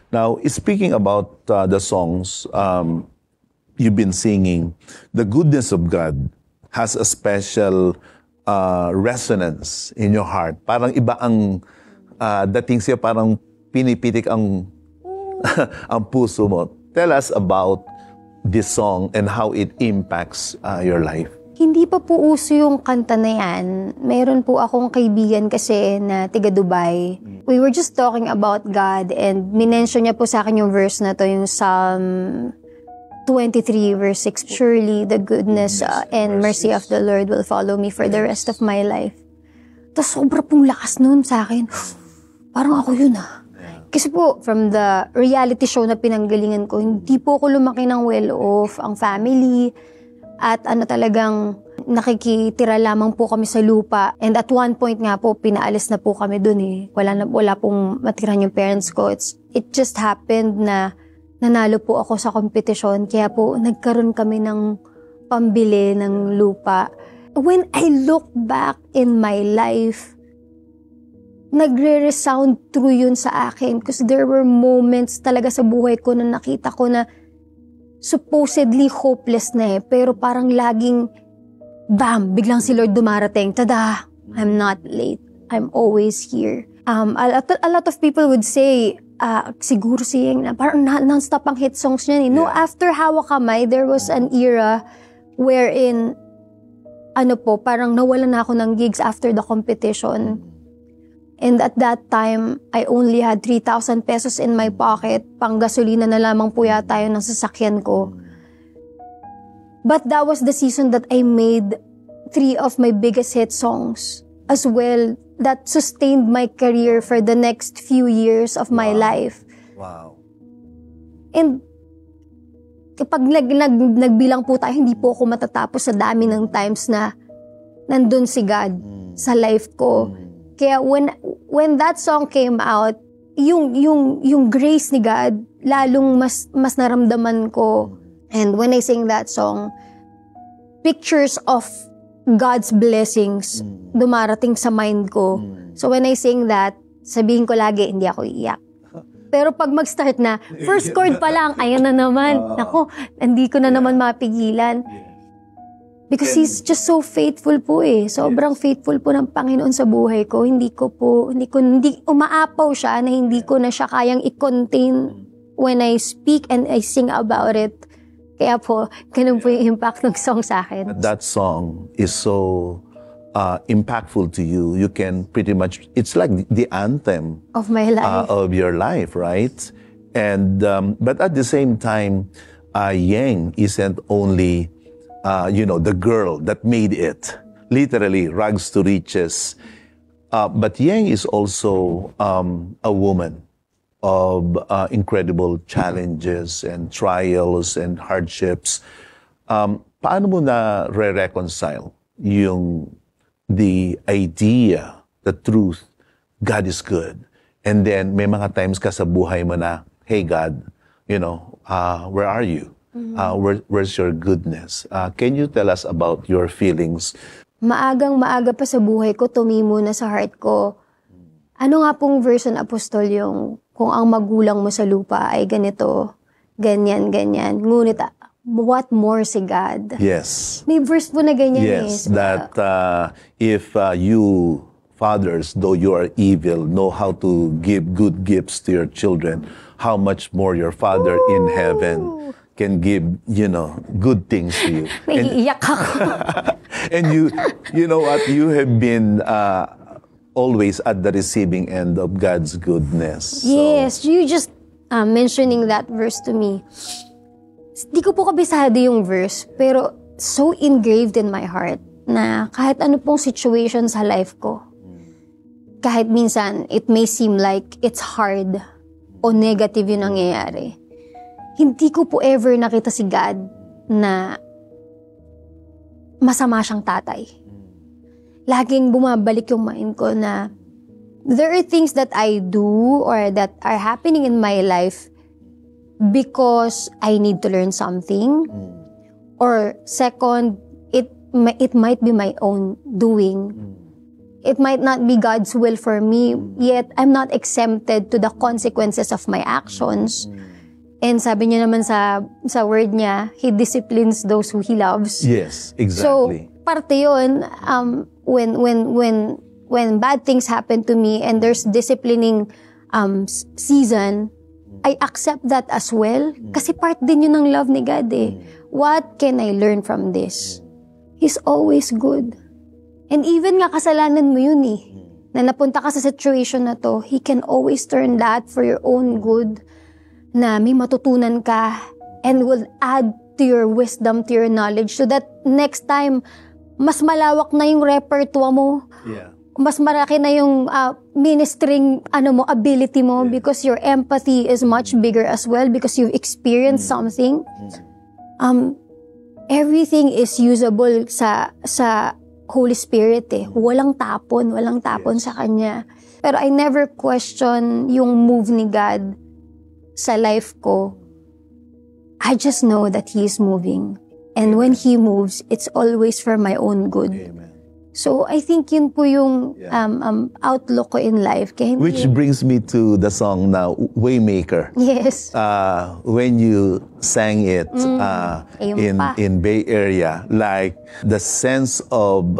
Now, speaking about the songs you've been singing, the goodness of God has a special resonance in your heart. Parang iba ang dating siya, parang pinipitik ang ang puso mo. Tell us about this song and how it impacts your life. Hindi pa po uso yung kanta na yan. Meron po akong kaibigan kasi na tiga Dubai. We were just talking about God and minention niya po sa akin yung verse na to, yung Psalm 23 verse 6. Surely the goodness and mercy of the Lord will follow me for the rest of my life. Tapos sobra pong lakas nun sa akin. Parang ako yun Kasi po, from the reality show na pinanggalingan ko, hindi po ako lumaki ng well-off, ang family, at talagang nakikitira lamang po kami sa lupa. And at one point nga po, pinaalis na po kami dun Wala pong matirahan yung parents ko. It just happened na nanalo po ako sa kompetisyon, kaya po nagkaroon kami ng pambili ng lupa. When I look back in my life, nagre-resound true yun sa akin because there were moments talaga sa buhay ko na nakita ko na supposedly hopeless na pero parang laging, bam, biglang si Lord dumarating, tada, I'm not late, I'm always here. A lot of people would say, siguro siyang parang non-stop ang hit songs niya No, after Hawak Kamay, there was an era wherein, parang nawalan na ako ng gigs after the competition. And at that time, I only had 3,000 pesos in my pocket. Pang gasolina na lamang po yata yun ng sasakyan ko. But that was the season that I made 3 of my biggest hit songs as well. That sustained my career for the next few years of my life. Wow. And kapag nagbilang po tayo, hindi po ako matatapos sa dami ng times na nandun si God sa life ko. Kaya when that song came out, yung grace ni God, lalong mas naramdaman ko. And when I sing that song, pictures of God's blessings dumarating sa mind ko. So when I sing that, sabihin ko lagi, hindi ako iiyak. Pero pag mag-start na, first chord pa lang, ayan na naman. Naku, hindi ko na naman mapigilan. Because He's just so faithful po Sobrang faithful po ng Panginoon sa buhay ko. Hindi umaapaw siya na hindi ko na siya kayang i-contain when I speak and I sing about it. Kaya po, ganun po yung impact ng song sa akin. That song is so impactful to you. You can pretty much, it's like the anthem of my life. Of your life, right? And but at the same time, Yang isn't only the girl that made it, literally rags to riches. But Yang is also a woman of incredible challenges and trials and hardships. Paano mo na re-reconcile the idea, the truth, God is good, and then may mga times ka sa buhay mo na, hey God, where are you? Where's your goodness? Can you tell us about your feelings? Maagang-maaga pa sa buhay ko, tumimo na sa heart ko. Ano nga pong verse ng Apostol yung kung ang magulang mo sa lupa ay ganito, ganyan, ganyan. Ngunit, what more si God? Yes. May verse po na ganyan Yes, that if you fathers, though you are evil, know how to give good gifts to your children, how much more your Father in heaven can give, good things to you. Naiiyak ako. And you know what? You have been always at the receiving end of God's goodness. Yes, you just mentioning that verse to me. Di ko po kabisado yung verse, pero so engraved in my heart na kahit ano pong situation sa life ko, kahit minsan it may seem like it's hard o negative yung nangyayari, hindi ko po ever nakita si God na masama siyang tatay. Laging bumabalik yung mind ko na there are things that I do or that are happening in my life because I need to learn something. Or second, it might be my own doing. It might not be God's will for me, yet I'm not exempted to the consequences of my actions. And sabi niya naman sa word niya, He disciplines those who He loves. Yes, So, exactly. parte yun, when bad things happen to me and there's disciplining season, I accept that as well. Kasi part din yun ng love ni God eh. What can I learn from this? He's always good. And even nga kasalanan mo yun eh. Na napunta ka sa situation na to, He can always turn that for your own good. Na may matutunan ka and will add to your wisdom, to your knowledge, so that next time, mas malawak na yung repertoire mo. Yeah. Mas maraki na yung ministering ability mo because your empathy is much bigger as well because you've experienced something. Everything is usable sa Holy Spirit eh. Walang tapon sa Kanya. Pero I never question yung move ni God sa life ko. I just know that He is moving. And when He moves, it's always for my own good. Amen. So, I think yun po yung outlook ko in life. Kaya hindi- Which brings me to the song now, Waymaker. Yes. When you sang it Ayun pa. in Bay Area, like the sense of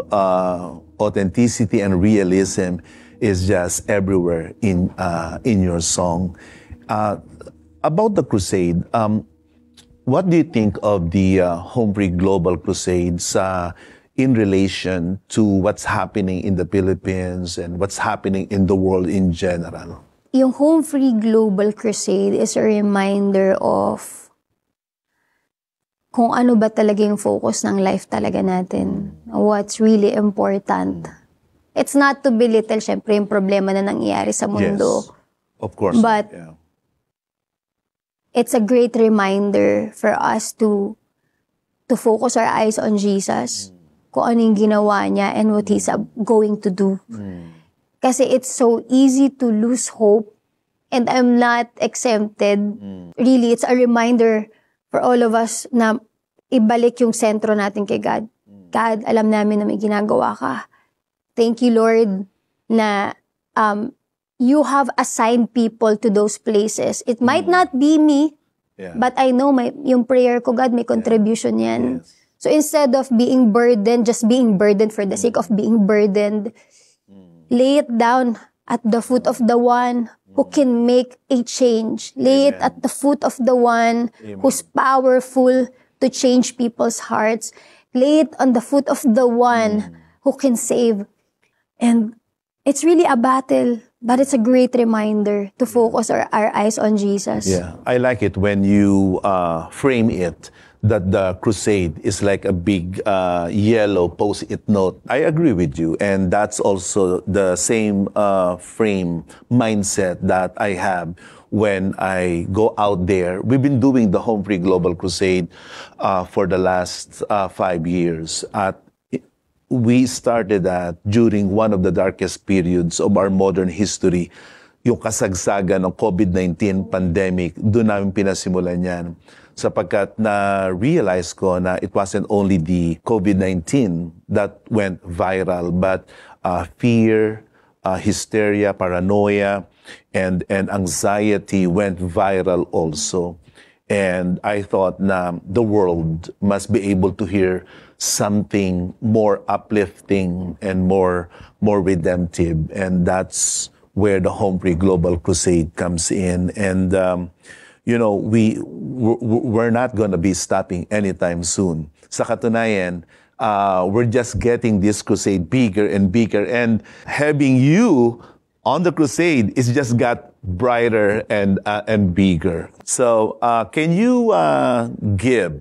authenticity and realism is just everywhere in your song. About the crusade, what do you think of the Home Free Global Crusades in relation to what's happening in the Philippines and what's happening in the world in general? Yung Home Free Global Crusade is a reminder of kung ano ba talaga yung focus ng life talaga natin. What's really important. It's not to belittle, syempre, yung problema na nangyayari sa mundo. Yes, of course. But yeah. it's a great reminder for us to focus our eyes on Jesus, kung ano yung ginawa niya and what He's going to do. Kasi it's so easy to lose hope and I'm not exempted. Really, it's a reminder for all of us na ibalik yung sentro natin kay God. God, alam namin na may ginagawa ka. Thank you, Lord, na you have assigned people to those places. It might not be me, but I know yung prayer ko, God, may contribution yan. Yes. So instead of being burdened, just being burdened for the sake of being burdened, lay it down at the foot of the one who can make a change. Lay it at the foot of the one who's powerful to change people's hearts. Lay it on the foot of the one who can save. And it's really a battle, but it's a great reminder to focus our eyes on Jesus. Yeah, I like it when you frame it that the crusade is like a big yellow post-it note. I agree with you, and that's also the same frame mindset that I have when I go out there. We've been doing the Home Free Global Crusade for the last 5 years. We started that during one of the darkest periods of our modern history, yung kasagsagan ng COVID-19 pandemic. Doon namin pinasimulan yan. Sapagkat na-realize ko na it wasn't only the COVID-19 that went viral, but fear, hysteria, paranoia, and anxiety went viral also. And I thought na the world must be able to hear something more uplifting and more redemptive. And that's where the Home Free Global Crusade comes in. And, we're not going to be stopping anytime soon. Sa katunayan, we're just getting this crusade bigger and bigger. And having you on the crusade is just got brighter and bigger. So, can you give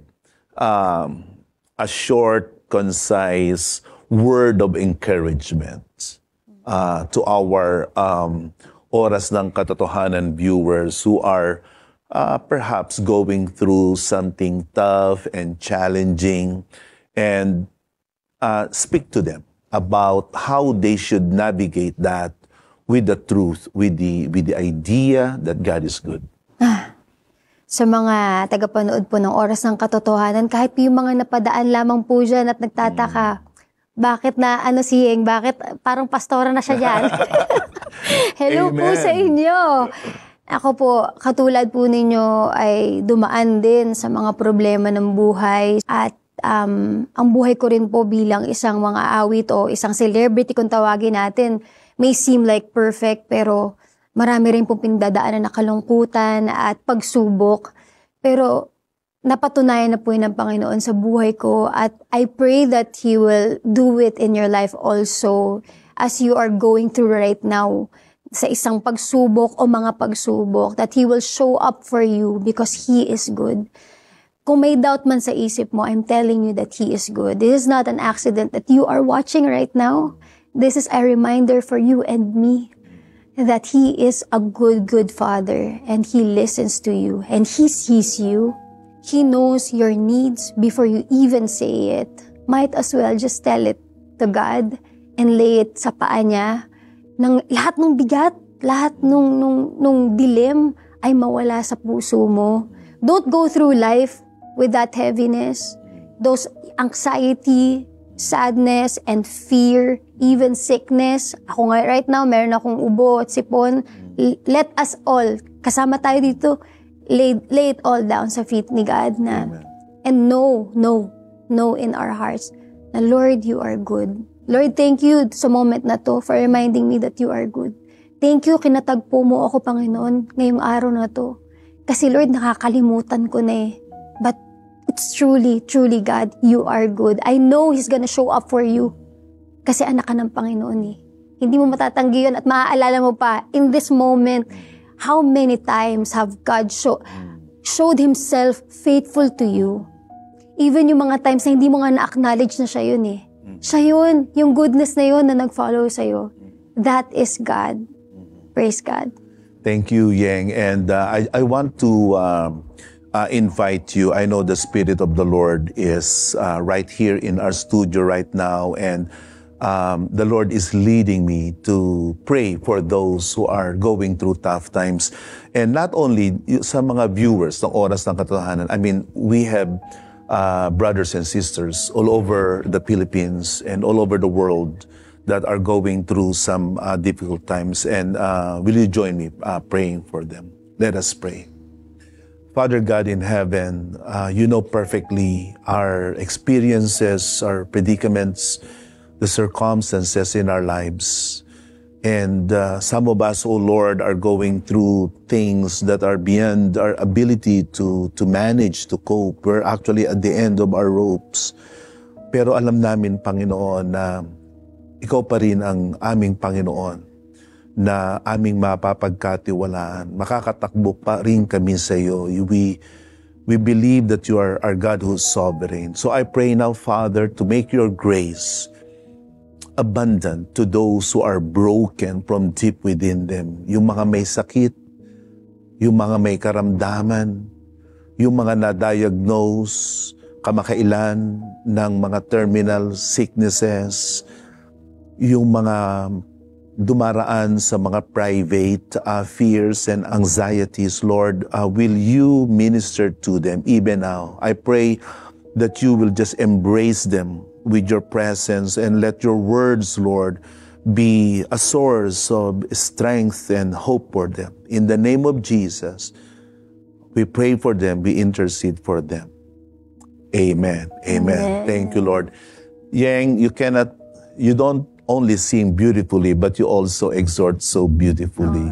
a short, concise word of encouragement to our Oras ng Katotohanan viewers who are perhaps going through something tough and challenging, and speak to them about how they should navigate that with the truth, with the idea that God is good. Sa mga tagapanood po ng Oras ng Katotohanan, kahit yung mga napadaan lamang po dyan at nagtataka, Bakit na ano si Yeng? Bakit parang pastora na siya dyan? Hello po sa inyo. Ako po, katulad po ninyo ay dumaan din sa mga problema ng buhay at ang buhay ko rin po bilang isang mga awit o isang celebrity kung tawagin natin may seem like perfect pero marami rin pong pinagdadaanan na kalungkutan at pagsubok. Pero napatunayan na po yun ng Panginoon sa buhay ko at I pray that He will do it in your life also as you are going through right now. Sa isang pagsubok o mga pagsubok, that He will show up for you because He is good. Kung may doubt man sa isip mo, I'm telling you that He is good. This is not an accident that you are watching right now. This is a reminder for you and me that He is a good, good Father and He listens to you and He sees you. He knows your needs before you even say it. Might as well just tell it to God and lay it sa paa niya. Nang lahat ng bigat, lahat nung dilim ay mawala sa puso mo. Don't go through life with that heaviness, those anxiety, sadness, and fear, even sickness. Ako nga right now, meron akong ubo at sipon. Let us all, kasama tayo dito, lay it all down sa feet ni God na. Amen. And know in our hearts na Lord, you are good. Lord, thank you sa moment na to for reminding me that you are good. Thank you, kinatagpo mo ako, Panginoon, ngayong araw na to. Kasi Lord, nakakalimutan ko na eh. But it's truly, truly God, you are good. I know He's gonna show up for you. Kasi anak ka ng Panginoon eh. Hindi mo matatanggi yun at maaalala mo pa, in this moment, how many times have God showed Himself faithful to you? Even yung mga times na hindi mo nga na-acknowledge na siya yun eh. Siya yun, yung goodness na yun na nag-follow sa'yo. That is God. Praise God. Thank you, Yeng. And I want to invite you. I know the Spirit of the Lord is right here in our studio right now. And the Lord is leading me to pray for those who are going through tough times. And not only sa mga viewers ng Oras ng Katotohanan. I mean, we have brothers and sisters all over the Philippines and all over the world that are going through some difficult times. And will you join me praying for them? Let us pray. Father God in heaven, you know perfectly our experiences, our predicaments, the circumstances in our lives. And some of us, oh Lord, are going through things that are beyond our ability to manage, to cope. We're actually at the end of our ropes. Pero alam namin, Panginoon, na Ikaw pa rin ang aming Panginoon na aming mapapagkatiwalaan. Makakatakbo pa rin kami sa iyo. We believe that you are our God who is sovereign. So I pray now, Father, to make your grace abundant to those who are broken from deep within them. Yung mga may sakit, yung mga may karamdaman, yung mga na-diagnose kamakailan ng mga terminal sicknesses, yung mga dumaraan sa mga private fears and anxieties, Lord, will you minister to them even now? I pray that you will just embrace them with your presence and let your words, Lord, be a source of strength and hope for them. In the name of Jesus, we pray for them, we intercede for them. Amen. Amen. Thank you, Lord. Yeng, you don't only sing beautifully, but you also exhort so beautifully.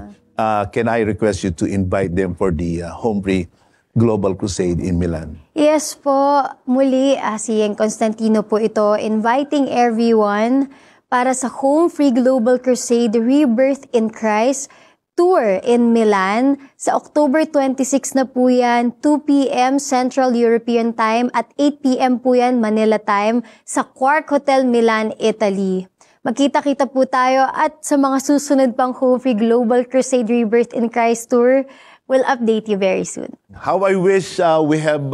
Can I request you to invite them for the Home Free Global Crusade in Milan? Yes po, muli si Yeng Constantino po ito, inviting everyone para sa Home Free Global Crusade Rebirth in Christ Tour in Milan. Sa October 26 na po yan, 2 p.m. Central European Time at 8 p.m. po yan Manila Time sa Quark Hotel Milan, Italy. Magkita-kita po tayo at sa mga susunod pang Home Free Global Crusade Rebirth in Christ Tour, we'll update you very soon. How I wish we have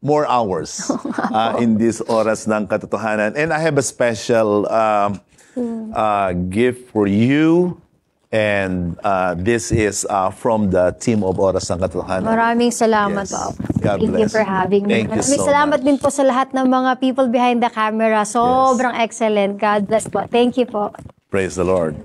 more hours in this Oras ng Katotohanan. And I have a special gift for you. And this is from the team of Oras ng Katotohanan. Maraming salamat Yes. po. God Thank you bless. for having me. Thank you Maraming so salamat much. din po sa lahat ng mga people behind the camera. Sobrang excellent. God bless po. Thank you po. Praise the Lord.